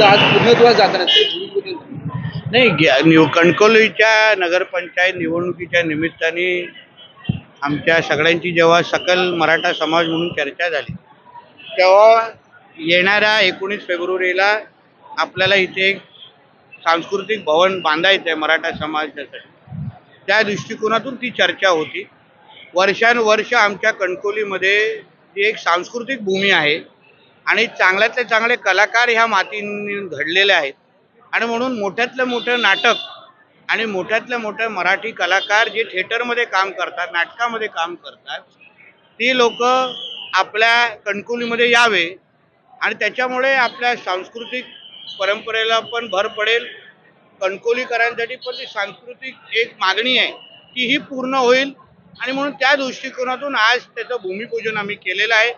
आज पूर्णत्वास जातात नाही, कणकवलीच्या नगरपंचायत निवडणुकीच्या निमित्ताने आमच्या सगळ्यांची जेव्हा सकल मराठा समाज म्हणून चर्चा झाली, तेव्हा येणाऱ्या 19 फेब्रुवारीला आपल्याला इथे एक सांस्कृतिक भवन बांधायचं आहे मराठा समाजासाठी. त्या दृष्टिकोनातून ती चर्चा होती. वर्षानुवर्ष आमच्या कणकवलीमध्ये ती एक सांस्कृतिक भूमी आहे आणि चांगल्यातले चांगले कलाकार ह्या मातीने घडलेले आहेत आणि म्हणून मोठ्यातलं मोठं नाटक आणि मोठ्यातल्या मोठे मराठी कलाकार जे थिएटरमध्ये काम करतात, नाटकामध्ये काम करतात, ती लोक आपल्या कणकवलीमध्ये यावे आणि त्याच्यामुळे आपल्या सांस्कृतिक परंपरेला पण भर पडेल. कणकवलीकरांसाठी पण ती सांस्कृतिक एक मागणी आहे की ही पूर्ण होईल आणि म्हणून त्या दृष्टिकोनातून आज त्याचं भूमिपूजन आम्ही केलेलं आहे.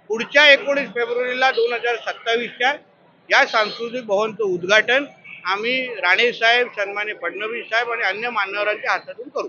पुढच्या 19 फेब्रुवारीला 2027च्या या सांस्कृतिक भवनचं उद्घाटन आम्ही राणे साहेब, सन्माननीय फडणवीस साहेब आणि अन्य मान्यवरांच्या हातातून करू.